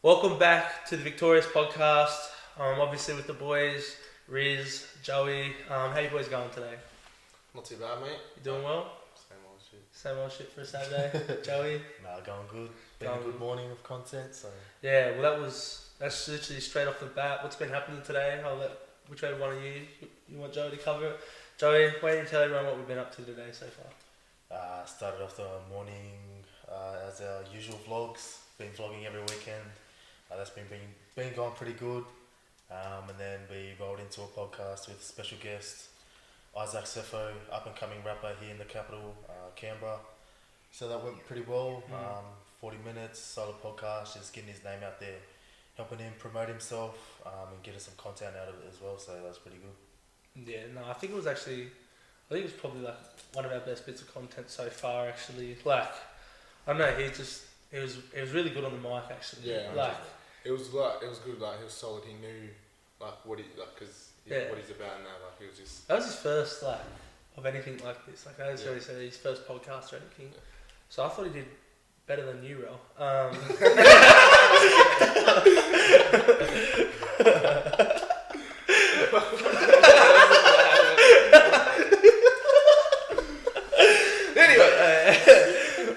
Welcome back to the Victorious Podcast. Obviously with the boys, Riz, Joey. How you boys going today? Not too bad, mate. You doing well? Same old shit. Same old shit for a Saturday. Joey? Nah, going good. Been Going a good good. morning of content, so Yeah, well that's literally straight off the bat. What's been happening today? Which way one of you want Joey to cover it? Joey, why don't you tell everyone what we've been up to today so far? started off the morning as our usual vlogs. Been vlogging every weekend. That's been going pretty good. And then we rolled into a podcast with special guest Isaac Sefo, up and coming rapper here in the capital, Canberra. So that went pretty well. 40 minutes, solid podcast, just getting his name out there, helping him promote himself, and getting some content out of it as well. So that was pretty good. Yeah, no, I think it was probably like one of our best bits of content so far. Actually, like I don't know, he was really good on the mic actually. Yeah, like it was good. Like he was solid. He knew what he's about now. Like he was just. that was his first of anything like this. Like I already said, his first podcast or anything. Yeah. So I thought he did better than you, Rel.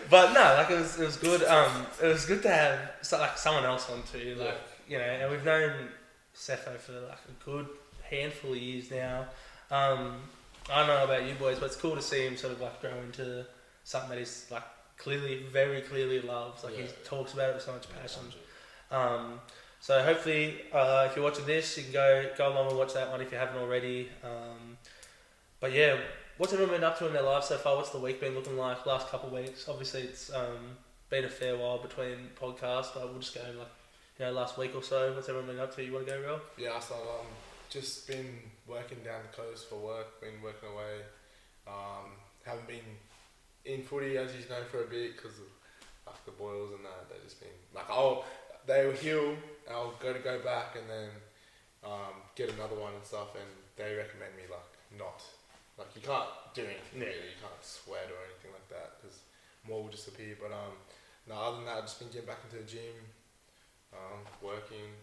But no, like it was good. It was good to have someone else on too. And we've known Cepho for like a good handful of years now. I don't know about you boys, but it's cool to see him sort of like grow into something that he's like very clearly loves. Like he talks about it with so much passion. So hopefully, if you're watching this, you can go along and watch that one if you haven't already. But yeah, what's everyone been up to in their lives so far? What's the week been looking like? Last couple of weeks, obviously it's been a fair while between podcasts, but we'll just go, last week or so. What's everyone been up to? You want to go, Rel? Yeah, so just been working down the coast for work. Been working away. Haven't been in footy as you know for a bit because of like the boils and that. They've just been like they will heal. I'll go back and then get another one and stuff. And they recommend me not. Like you can't do anything really, you can't sweat or anything like that because more will just appear. But no, other than that, I've just been getting back into the gym, working.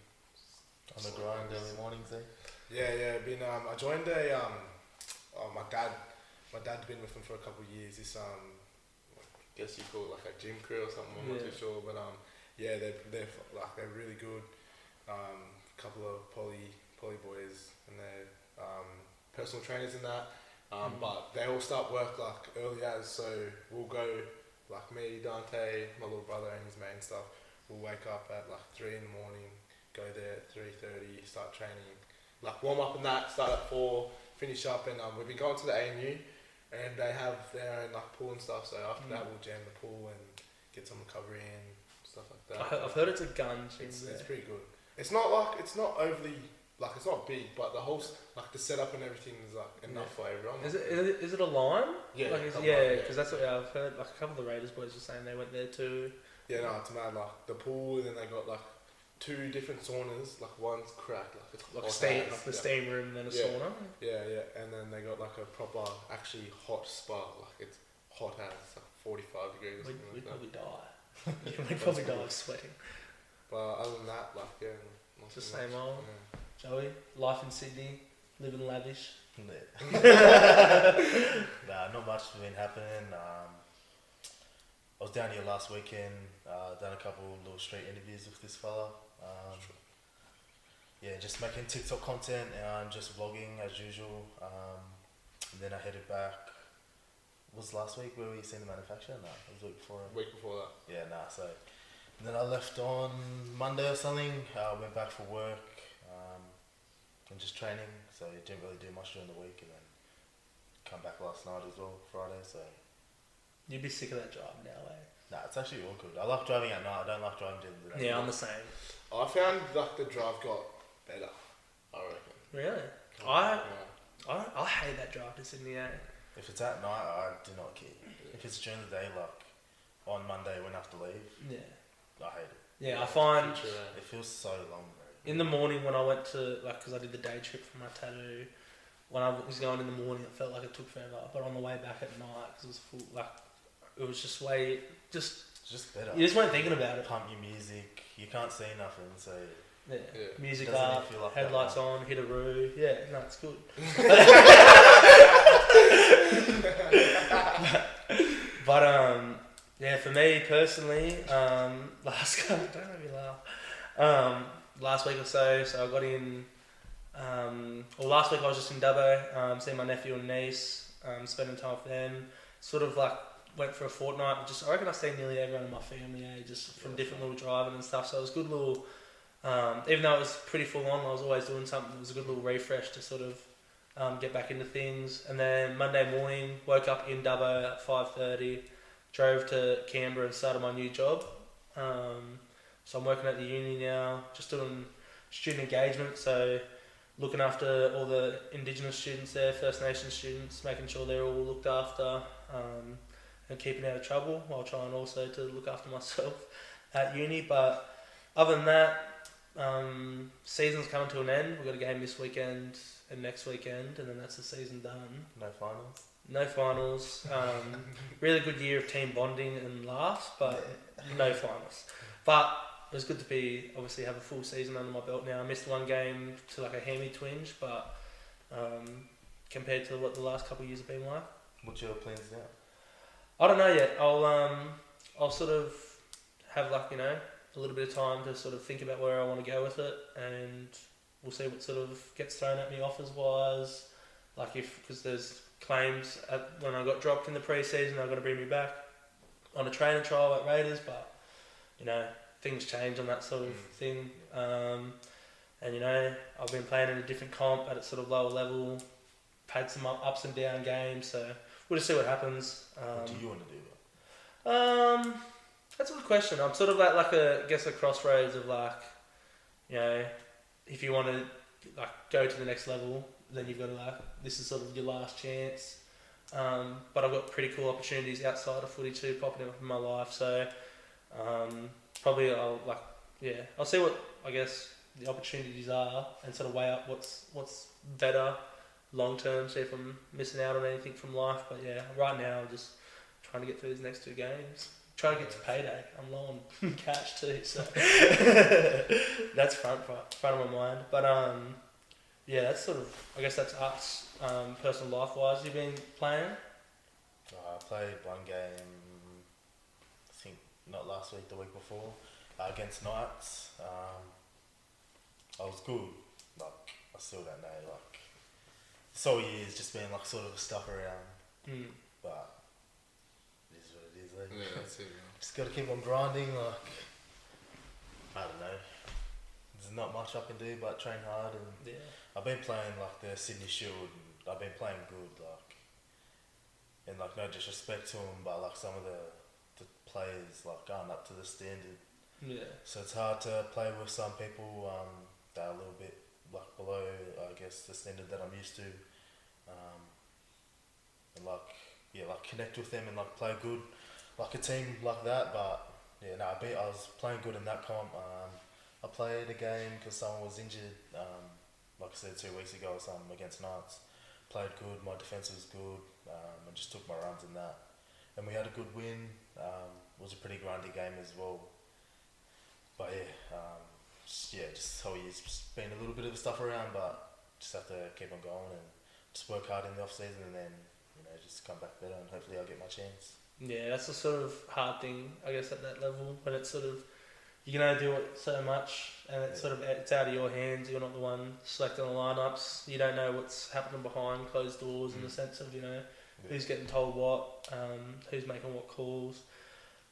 On the grind early mornings, eh? Yeah. Been I joined my dad's been with him for a couple of years. This I guess you call it like a gym crew or something. I'm not too sure, but they're really good. Couple of poly boys and they're personal trainers in that. But they all start work early so we'll go me, Dante, my little brother and his mate and stuff. We'll wake up at 3 in the morning, go there at 3:30, start training, warm up and that, start at 4, finish up, and we've been going to the ANU and they have their own pool and stuff. So after that we'll jam the pool and get some recovery in, stuff like that. I've heard it's a gun gym. It's pretty good. It's not overly. It's not big, but the whole the setup and everything is enough for everyone. Is it a line? Yeah, because that's what I've heard. Like a couple of the Raiders boys were saying they went there too. Yeah, no, it's mad. The pool, and then they got 2 different saunas. One's cracked, it's hot the steam room, and then a sauna. Yeah, and then they got a proper, actually hot spa. It's hot as 45 degrees. We'd probably die. We'd probably die of sweating. But other than that, it's the same old. Yeah. Joey, life in Sydney, living lavish. Nah, not much has been happening. I was down here last weekend, done a couple little street interviews with this fella. Just making TikTok content and just vlogging as usual. And then I headed back. Was last week where we seen the manufacturer? No, it was the week before. Week before that. Yeah, nah. So and then I left on Monday or something. Went back for work. And just training, so you didn't really do much during the week, and then come back last night as well, Friday, so... You'd be sick of that job now, eh? Nah, it's actually all good. I like driving at night, I don't like driving during the day. Yeah, I'm the same. I found the drive got better, I reckon. Really? I hate that drive to Sydney, eh? If it's at night, I do not care. If it's during the day, on Monday when I have to leave, I hate it. Yeah, I find... It feels so long, bro. In the morning when I went to, because I did the day trip for my tattoo, when I was going in the morning, it felt like it took forever. But on the way back at night, because it was full, it was just It's just better. You just weren't thinking about it. Pump your music. You can't see nothing, so Yeah. Music Doesn't up, even feel like headlights that, on, hit a roo. Yeah, no, it's good. But yeah, for me personally, last don't make me laugh. Last week or so I got in. Last week I was just in Dubbo, seeing my nephew and niece, spending time with them. Sort of like went for a fortnight. I reckon I seen nearly everyone in my family, just from different little driving and stuff. So it was a good little. Even though it was pretty full on, I was always doing something. It was a good little refresh to sort of get back into things. And then Monday morning, woke up in Dubbo at 5:30, drove to Canberra and started my new job. So I'm working at the uni now, just doing student engagement. So looking after all the Indigenous students there, First Nations students, making sure they're all looked after, and keeping out of trouble, while trying also to look after myself at uni. But other than that, season's coming to an end. We've got a game this weekend and next weekend, and then that's the season done. no finals. No finals. Really good year of team bonding and laughs, but no finals. But it was good to be obviously have a full season under my belt now. I missed one game to like a hammy twinge, but compared to what the last couple of years have been like, What's your plans now? I don't know yet. I'll sort of have like a little bit of time to sort of think about where I want to go with it, and we'll see what sort of gets thrown at me offers wise. Like because there's claims when I got dropped in the pre-season, they're going to bring me back on a training trial at Raiders, but things change on that sort of thing. And I've been playing in a different comp at a sort of lower level, had some ups and down games, so we'll just see what happens. What do you want to do? That's a good question. I'm sort of at like a crossroads of like, if you want to like go to the next level, then you've got to like, this is sort of your last chance. But I've got pretty cool opportunities outside of footy too popping up in my life. So probably I'll see what I guess the opportunities are and sort of weigh up what's better long term. See if I'm missing out on anything from life. But yeah, right now I'm just trying to get through these next 2 games. Trying to get to payday. I'm low on cash too, so that's front of my mind. But yeah, that's sort of, I guess that's us, personal life wise. You've been playing? I played one game, I think not last week, the week before, against Knights. I was good. Like I still don't know. Like this whole year's just been like sort of stuck around, but. Yeah, that's it. Just got to keep on grinding. Like I don't know. There's not much I can do but train hard, and I've been playing like the Sydney Shield. And I've been playing good, like, and like no disrespect to them, but like some of the players like aren't up to the standard. Yeah. So it's hard to play with some people that are a little bit like below, I guess, the standard that I'm used to, and like connect with them and like play good. Like a team like that, but I was playing good in that comp. I played a game because someone was injured, like I said 2 weeks ago or something, against Knights. Played good, my defence was good, and just took my runs in that. And we had a good win. It was a pretty grindy game as well. But just whole year's just been a little bit of stuff around, but just have to keep on going and just work hard in the off season, and then just come back better, and hopefully I'll get my chance. Yeah, that's the sort of hard thing, I guess, at that level, when it's sort of, you can only do it so much, and it's sort of, it's out of your hands. You're not the one selecting the lineups. You don't know what's happening behind closed doors in the sense of, who's getting told what, who's making what calls.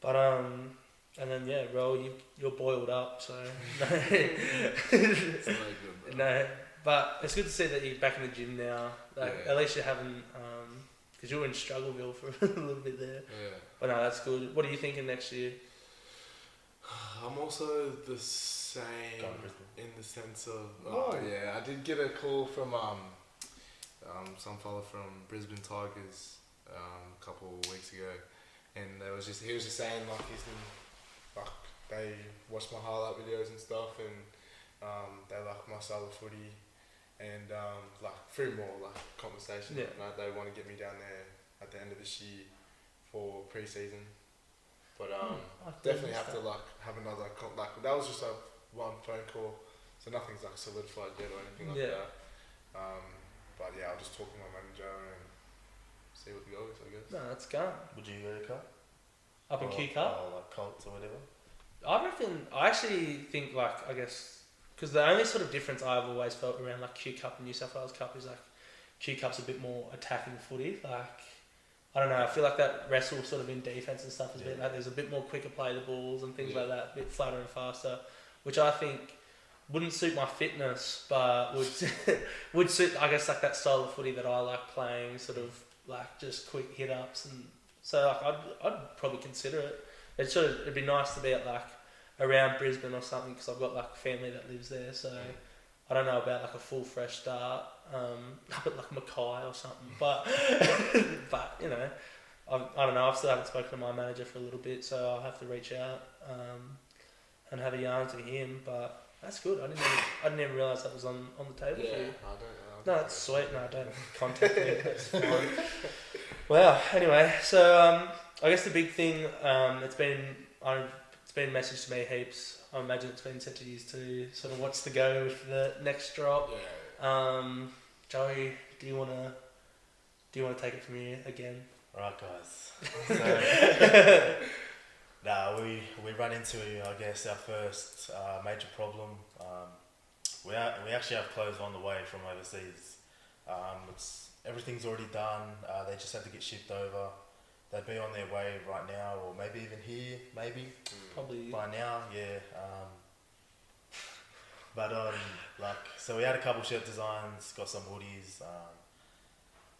But, and then, Ro, you're boiled up, so, It's not good, bro. no. But it's good to see that you're back in the gym now. Like, at least you haven't, because you were in Struggleville for a little bit there. Yeah. But no, that's good. What are you thinking next year? I'm also the same in the sense of I did get a call from some fella from Brisbane Tigers a couple of weeks ago, and he was just saying like they watch my highlight videos and stuff, and they like my style of footy, and like through more like conversation, like they want to get me down there at the end of this year for pre-season. But I definitely missed have to like have another like that was just a one phone call, so nothing's like solidified yet or anything like that. But yeah, I'll just talk to my manager and see what goes, I guess. No, that's gone. Would you go to Cup? Up in Q Cup? Or like Colts or whatever? I actually think like, I guess, because the only sort of difference I've always felt around like Q Cup and New South Wales Cup is like Q Cup's a bit more attacking footy. Like, I don't know, I feel like that wrestle sort of in defence and stuff is a bit like there's a bit more quicker play the balls and things like that, a bit flatter and faster, which I think wouldn't suit my fitness, but would suit, I guess, like that style of footy that I like playing, sort of like just quick hit ups, and so like I'd probably consider it. It'd be nice to be at like around Brisbane or something, because I've got like family that lives there, so I don't know about like a full fresh start, up at like Mackay or something, but but you know, I don't know. I still haven't spoken to my manager for a little bit, so I'll have to reach out and have a yarn to him. But that's good. I didn't even realise that was on the table for you. I don't. No, it's sweet. No, don't contact me. That's fine. Well, anyway, so I guess the big thing it's been messaged to me heaps. I imagine it's been sent to you too. Sort of what's to go with the next drop. Yeah. Joey, do you wanna take it from here again? Right, guys. So, we run into, I guess, our first major problem. We actually have clothes on the way from overseas. Everything's already done. They just had to get shipped over. They'd be on their way right now, or maybe even here, Probably by now. Yeah. But so we had a couple shirt designs, got some hoodies,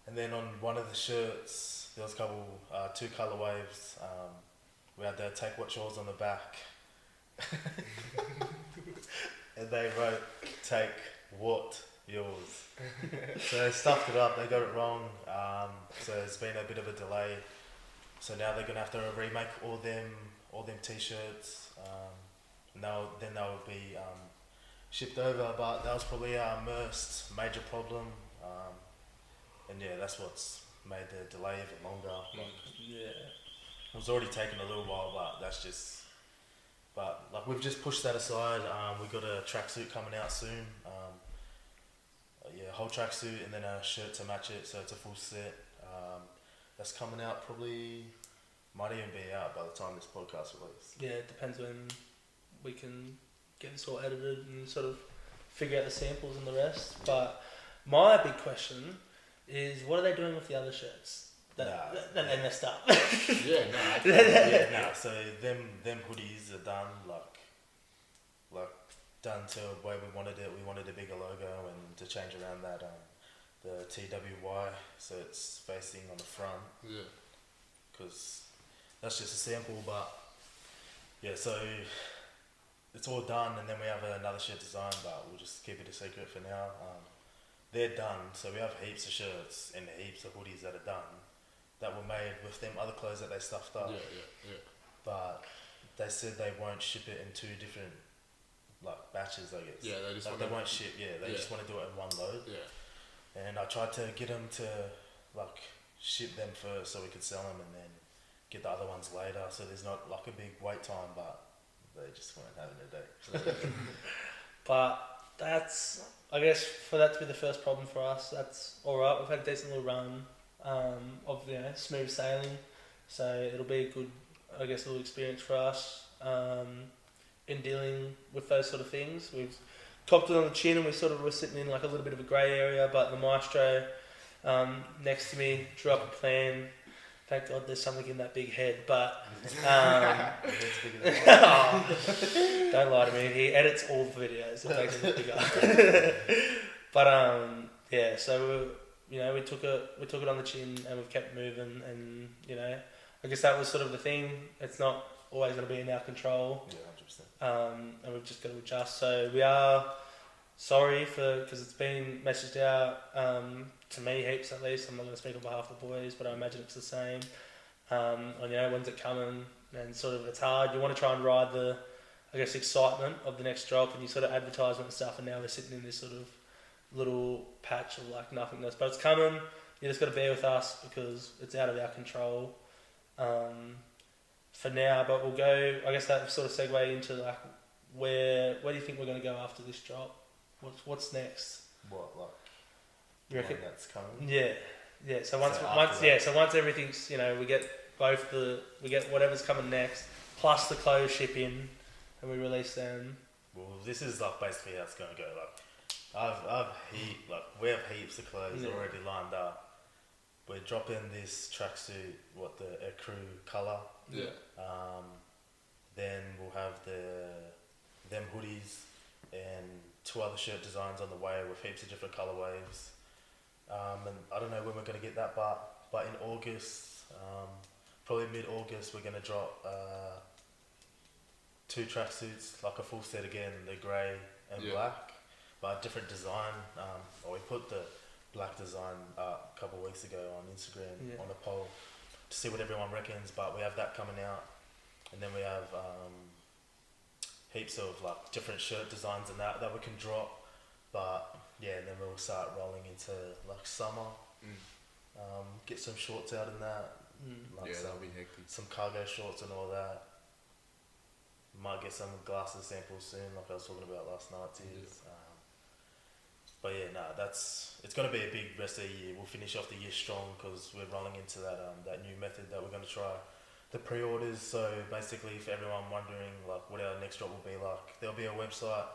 and then on one of the shirts there was a couple, two colorways. We had the Take What Yours on the back, and they wrote "Take What Yours." So they stuffed it up. They got it wrong. So there's been a bit of a delay. So now they're gonna have to remake all them t-shirts. And then they'll be shipped over. But that was probably our most major problem. And yeah, that's what's made the delay even longer. It was already taking a little while, but that's just. But like we've just pushed that aside. We got a tracksuit coming out soon. Whole tracksuit and then a shirt to match it, so it's a full set. That's coming out probably, might even be out by the time this podcast releases. Yeah, it depends when we can get this all edited and sort of figure out the samples and the rest. But my big question is, what are they doing with the other shirts that they messed up? So them hoodies are done like done to the way we wanted it. We wanted a bigger logo and to change around that the TWY, so it's facing on the front. Yeah. Because that's just a sample, but yeah, so it's all done, and then we have another shirt design, but we'll just keep it a secret for now. They're done, so we have heaps of shirts and heaps of hoodies that are done that were made with them other clothes that they stuffed up. Yeah. But they said they won't ship it in two different like batches, I guess. Yeah, they just they won't ship. Yeah, they just want to do it in one load. Yeah. And I tried to get them to like ship them first so we could sell them, and then get the other ones later. So there's not like a big wait time, but they just weren't having a day. But that's, I guess, for that to be the first problem for us, that's all right. We've had a decent little run of smooth sailing, so it'll be a good, I guess, little experience for us in dealing with those sort of things. We've copped it on the chin, and we're sitting in like a little bit of a grey area, but the maestro next to me drew up a plan. Thank God there's something in that big head, but don't lie to me. He edits all the videos and makes them bigger. But yeah, so we took it on the chin, and we've kept moving, and I guess that was sort of the thing. It's not always going to be in our control. Yeah, 100%. And we've just got to adjust. So we are sorry because it's been messaged out to me heaps at least. I'm not going to speak on behalf of the boys, but I imagine it's the same. When's it coming? And sort of it's hard. You want to try and ride the, I guess, excitement of the next drop, and you sort of advertisement and stuff. And now we're sitting in this sort of little patch of like nothingness, but it's coming. You just got to bear with us because it's out of our control. for now. But we'll go. I guess that sort of segue into like where do you think we're going to go after this drop? What's next? What, like You reckon? that's coming? Yeah. So once So so once everything's we get we get whatever's coming next plus the clothes ship in and we release them. Well, this is like basically how it's going to go. Like, we have heaps of clothes already lined up. We're dropping this tracksuit, the Air Crew colour. Yeah. Then we'll have them hoodies and 2 other shirt designs on the way with heaps of different colourways. And I don't know when we're going to get that, but in August, probably mid-August, we're going to drop 2 tracksuits, like a full set again, the grey and black, but a different design. We put the black design up a couple of weeks ago on Instagram on a poll to see what everyone reckons, but we have that coming out. And then we have heaps of like different shirt designs and that we can drop. But yeah, and then we'll start rolling into like summer. Get some shorts out in that. Like that'll be hectic. Some cargo shorts and all that. Might get some glasses samples soon, like I was talking about last night too. But yeah, it's going to be a big rest of the year. We'll finish off the year strong because we're rolling into that new method that we're going to try. The pre-orders, so basically for everyone wondering like what our next drop will be like, there'll be a website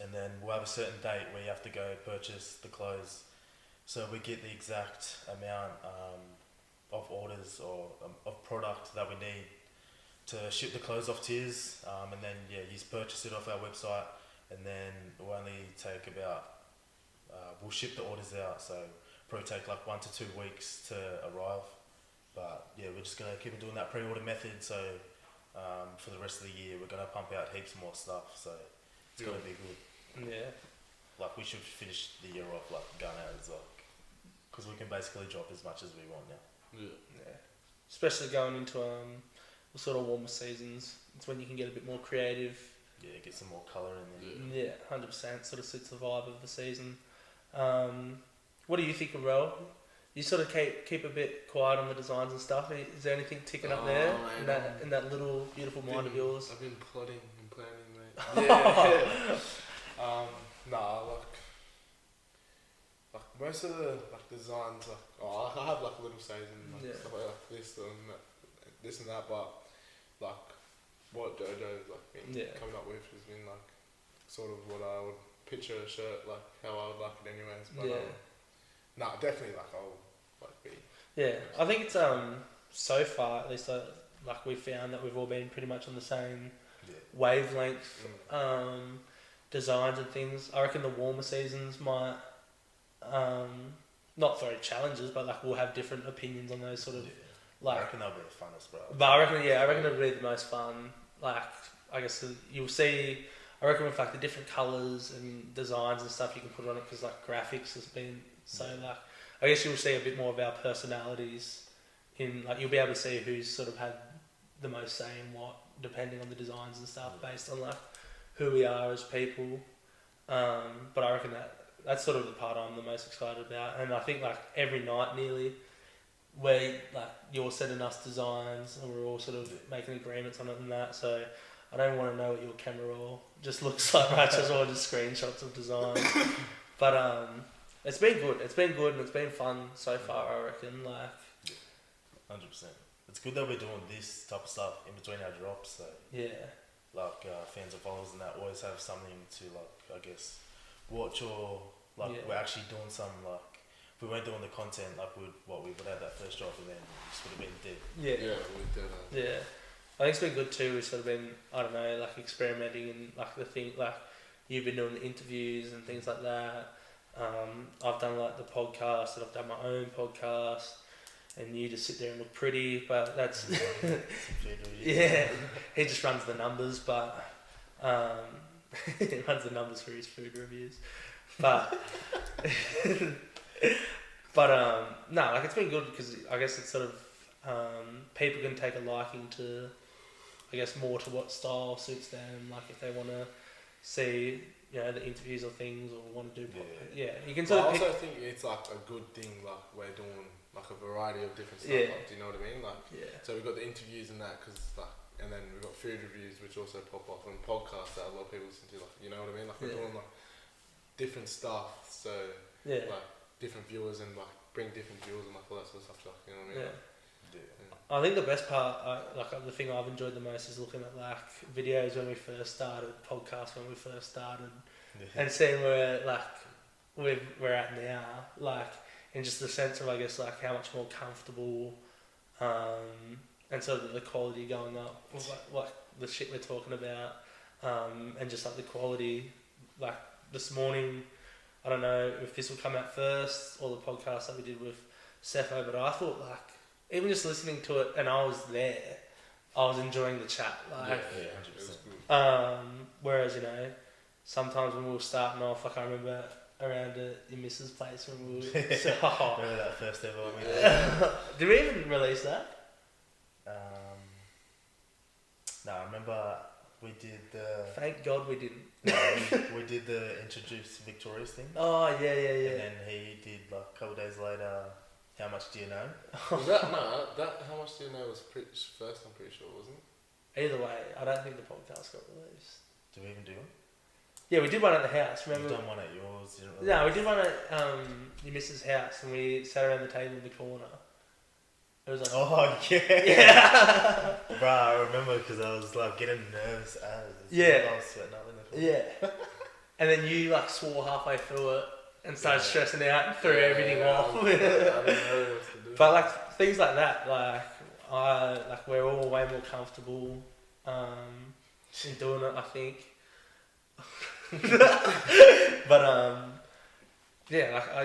and then we'll have a certain date where you have to go purchase the clothes. So we get the exact amount of orders or of product that we need to ship the clothes off to you, and then you purchase it off our website, and then we'll only take about we'll ship the orders out, so probably take like 1 to 2 weeks to arrive. But yeah, we're just gonna keep doing that pre-order method. So for the rest of the year, we're gonna pump out heaps more stuff. So it's gonna be good. Yeah. Like we should finish the year off like gun out as like, because we can basically drop as much as we want now. Yeah. Especially going into the sort of warmer seasons. It's when you can get a bit more creative. Yeah, get some more colour in there. Yeah, 100%. Sort of suits the vibe of the season. What do you think of Rel? You sort of keep a bit quiet on the designs and stuff. Is there anything ticking up there in that little beautiful mind of yours? I've been plotting and planning, mate. Yeah. Like most of the designs, I have like little says and stuff like this and that, but like what Jojo's been coming up with has been like sort of what I would picture a shirt, like how I would like it anyways. But definitely I'll be. Yeah, I think it's so far at least like we've found that we've all been pretty much on the same wavelength designs and things. I reckon the warmer seasons might not throw challenges, but like we'll have different opinions on those sort of like. I reckon that'll be the funnest, bro. But I reckon it'll be the most fun. Like I guess you'll see. I reckon with like the different colours and designs and stuff you can put on it, because like graphics has been so like. I guess you'll see a bit more of our personalities in like you'll be able to see who's sort of had the most say in what, depending on the designs and stuff, based on like who we are as people. But I reckon that's sort of the part I'm the most excited about, and I think like every night nearly, where like you're sending us designs and we're all sort of making agreements on it and that. So I don't want to know what your camera roll just looks like, right? Just all just screenshots of designs. But it's been good. It's been good and it's been fun so far. I reckon 100%. It's good that we're doing this type of stuff in between our drops. So like fans and followers and that always have something to like I guess watch, or like we're actually doing some like. If we weren't doing the content, like we would have that first drop and then it just would have been dead. Yeah, we did that. Yeah. I think it's been good too. We've sort of been, I don't know, like experimenting and like the thing, like you've been doing the interviews and things like that. I've done like the podcast and I've done my own podcast, and you just sit there and look pretty, but that's yeah. He just runs the numbers, but he runs the numbers for his food reviews, but no, like it's been good because I guess it's sort of people can take a liking to, I guess, more to what style suits them. Like if they want to see, the interviews or things, or want to do. You can But sort I of pick. also think it's like a good thing, like we're doing like a variety of different stuff. Yeah. Like, do you know what I mean? Like, so we've got the interviews and that, and then we've got food reviews which also pop off, and podcasts that a lot of people listen to. Like, you know what I mean? Like we're doing like different stuff, so like different viewers and like bring different viewers and like all that sort of stuff. Like, you know what I mean? I think the best part, the thing I've enjoyed the most is looking at like videos when we first started, podcasts when we first started, and seeing where we're at now, like in just the sense of I guess like how much more comfortable, and sort of the quality going up, like the shit we're talking about, and just like the quality, like this morning, I don't know if this will come out first or the podcast that we did with Cepho, but I thought like. Even just listening to it, and I was there, I was enjoying the chat. Like, 100%. Whereas sometimes when we were starting off, like I remember around at your missus' place when we were. Remember that first ever? Did we even release that? No, I remember we did the. Thank God we didn't. No, we did the introduce Victorious thing. Oh yeah. And then he did like a couple of days later. How much do you know? Was that how much do you know was first? I'm pretty sure, wasn't it? Either way, I don't think the podcast got released. Did we even do one? Yeah, we did one at the house. Remember? We've done one at yours. Didn't we? No, we did one at your missus' house, and we sat around the table in the corner. It was like, oh yeah, bro. I remember because I was like getting nervous. I was sweating up in the corner. Yeah, and then you like swore halfway through it. And started stressing out and threw everything off. I didn't know what to do. But like things like that, we're all way more comfortable in doing it, I think. But I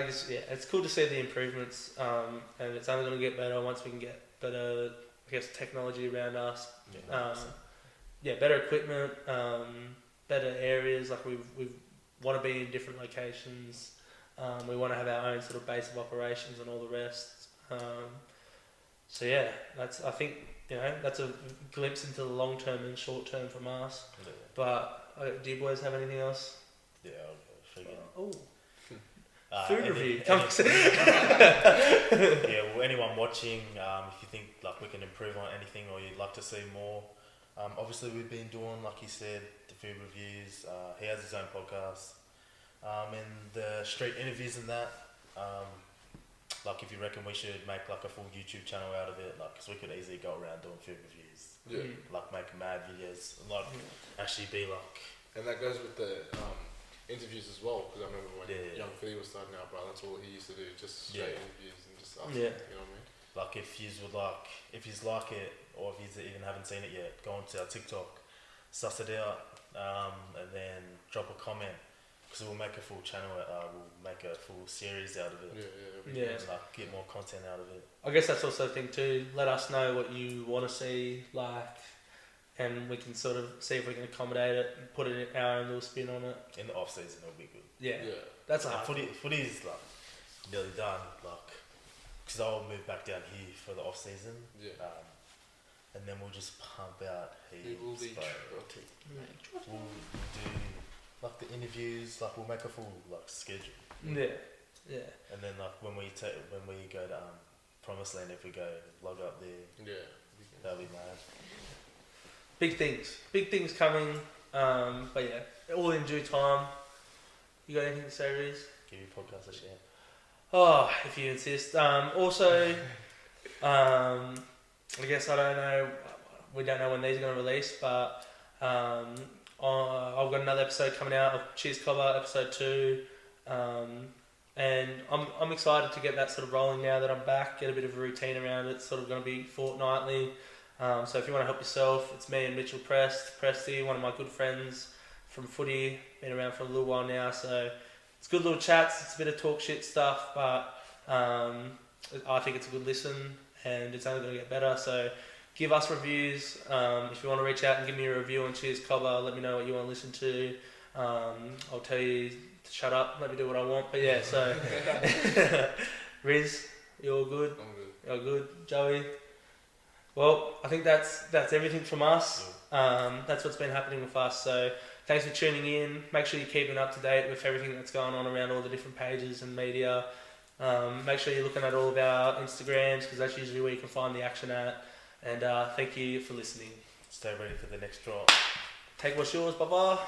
guess it's cool to see the improvements, and it's only going to get better once we can get better, I guess, technology around us. Better equipment, better areas. Like we want to be in different locations. We want to have our own sort of base of operations and all the rest. I think that's a glimpse into the long term and short term from us. Yeah. But do you boys have anything else? Yeah, I'll figure. Food review. Anyone watching, if you think like we can improve on anything or you'd like to see more, obviously we've been doing, like you said, the food reviews. He has his own podcast. And the street interviews and that, like if you reckon we should make like a full YouTube channel out of it, like, cause we could easily go around doing food reviews, like make mad videos, and like actually be like. And that goes with the interviews as well, because I remember when Young Philly was starting out, bro, that's all he used to do, just straight interviews and just us, you know what I mean? Like if he's like it, or if you even haven't seen it yet, go onto our TikTok, suss it out, and then drop a comment. Because we'll make a full channel, we'll make a full series out of it. And like get more content out of it. I guess that's also the thing too. Let us know what you want to see, and we can sort of see if we can accommodate it and put it in our own little spin on it. In the off season, it'll be good. Yeah. That's a hard footy is like nearly done, like because I'll move back down here for the off season. And then we'll just pump out heaps. We'll do like the interviews, like we'll make a full like schedule. Yeah. And then like when we go to Promised Land, if we go vlog up there, that'll be mad. Big things coming. But all in due time. You got anything to say, Riz? Give your podcast a share. Oh, if you insist. Also, I guess I don't know. We don't know when these are going to release, but I've got another episode coming out of Cheers Cobber, episode 2, and I'm excited to get that sort of rolling now that I'm back. Get a bit of a routine around it. It's sort of going to be fortnightly. So if you want to help yourself, it's me and Mitchell Presty, one of my good friends from footy. Been around for a little while now, so it's good little chats. It's a bit of talk shit stuff, but I think it's a good listen, and it's only going to get better. So give us reviews. If you want to reach out and give me a review on Cheers Cobber, let me know what you want to listen to. I'll tell you to shut up, let me do what I want. But yeah, so Riz, you all good? I'm good. You're good, Joey. Well, I think that's everything from us. That's what's been happening with us. So thanks for tuning in. Make sure you're keeping up to date with everything that's going on around all the different pages and media. Make sure you're looking at all of our Instagrams because that's usually where you can find the action at. And thank you for listening. Stay ready for the next drop. Take what's yours. Bye bye.